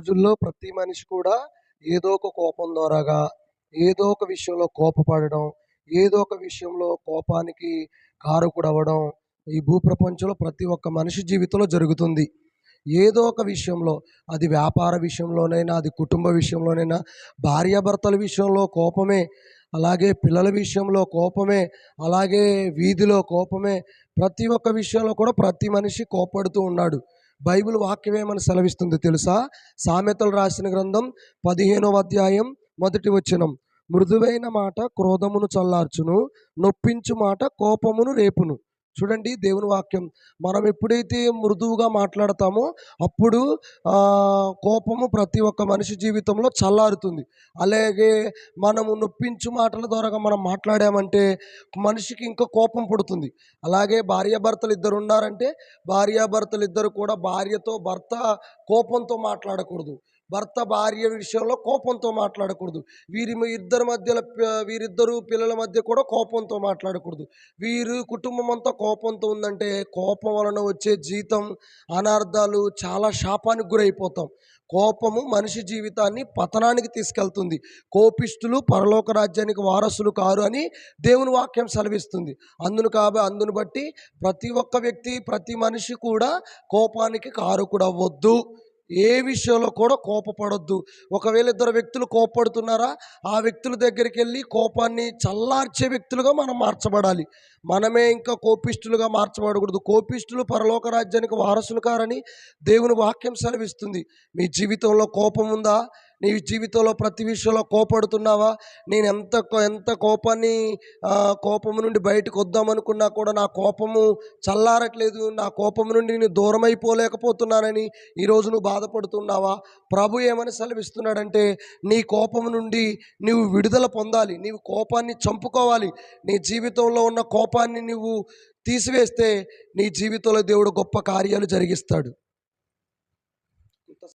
రోజుల్లో ప్రతి మనిషి కూడా ఏదో ఒక కోపం ద్వారాగా, ఏదో ఒక విషయంలో కోపపడడం, ఏదో ఒక విషయంలో కోపానికి కారకుడవ్వడం, ఈ భూప్రపంచంలో ప్రతి ఒక్క మనిషి జీవితంలో జరుగుతుంది. ఏదో ఒక విషయంలో, అది వ్యాపార విషయంలోనైనా, అది కుటుంబ విషయంలోనైనా, భార్యాభర్తల విషయంలో కోపమే, అలాగే పిల్లల విషయంలో కోపమే, అలాగే వీధిలో కోపమే. ప్రతి ఒక్క విషయంలో కూడా ప్రతి మనిషి కోప్పడుతూ ఉన్నాడు. బైబిల్ వాక్యం ఏమని సెలవిస్తుందో తెలుసా? సామెతలు రాసిన గ్రంథం 15వ అధ్యాయం మొదటి వచనం. మృదువైన మాట క్రోధమును చల్లార్చును, నొప్పించు మాట కోపమును రేపును. చూడండి దేవుని వాక్యం. మనం ఎప్పుడైతే మృదువుగా మాట్లాడతామో అప్పుడు కోపము ప్రతి ఒక్క మనిషి జీవితంలో చల్లారుతుంది. అలాగే మనము నొప్పించు మాటల ద్వారా మనం మాట్లాడామంటే మనిషికి ఇంకా కోపం పుడుతుంది. అలాగే భార్యాభర్తలు ఇద్దరు ఉన్నారంటే భార్యాభర్తలు ఇద్దరు కూడా భార్యతో భర్త కోపంతో మాట్లాడకూడదు. భర్త భార్య విషయంలో కోపంతో మాట్లాడకూడదు. ఇద్దరి మధ్యలో వీరిద్దరు పిల్లల మధ్య కూడా కోపంతో మాట్లాడకూడదు. వీరు కుటుంబం అంతా కోపంతో ఉందంటే కోపం వలన వచ్చే జీతం అనార్థాలు చాలా శాపానికి గురైపోతాం. కోపము మనిషి జీవితాన్ని పతనానికి తీసుకెళ్తుంది. కోపిష్ఠులు పరలోక రాజ్యానికి వారసులు కారు అని దేవుని వాక్యం సెలవిస్తుంది. అందును బట్టి ప్రతి ఒక్క వ్యక్తి, ప్రతి మనిషి కూడా కోపానికి కారకుడవ్వద్దు. ఏ విషయంలో కూడా కోపపడొద్దు. ఒకవేళ ఇద్దరు వ్యక్తులు కోపడుతున్నారా, ఆ వ్యక్తుల దగ్గరికి వెళ్ళి కోపాన్ని చల్లార్చే వ్యక్తులుగా మనం మార్చబడాలి. మనమే ఇంకా కోపిష్ఠులుగా మార్చబడకూడదు. కోపిష్ఠులు పరలోక రాజ్యానికి వారసులు కారని దేవుని వాక్యం సెలవిస్తుంది. మీ జీవితంలో కోపం ఉందా? నీ జీవితంలో ప్రతి విషయంలో కోపడుతున్నావా? నేను ఎంత కోపాన్ని కోపము నుండి బయటకు వద్దామనుకున్నా కూడా నా కోపము చల్లారట్లేదు, నా కోపము నుండి నేను దూరమైపోలేకపోతున్నానని ఈరోజు నువ్వు బాధపడుతున్నావా? ప్రభు ఏమని సెలవిస్తున్నాడంటే నీ కోపము నుండి నువ్వు విడుదల పొందాలి. నీవు కోపాన్ని చంపుకోవాలి. నీ జీవితంలో ఉన్న కోపాన్ని నువ్వు తీసివేస్తే నీ జీవితంలో దేవుడు గొప్ప కార్యాలు జరిగిస్తాడు.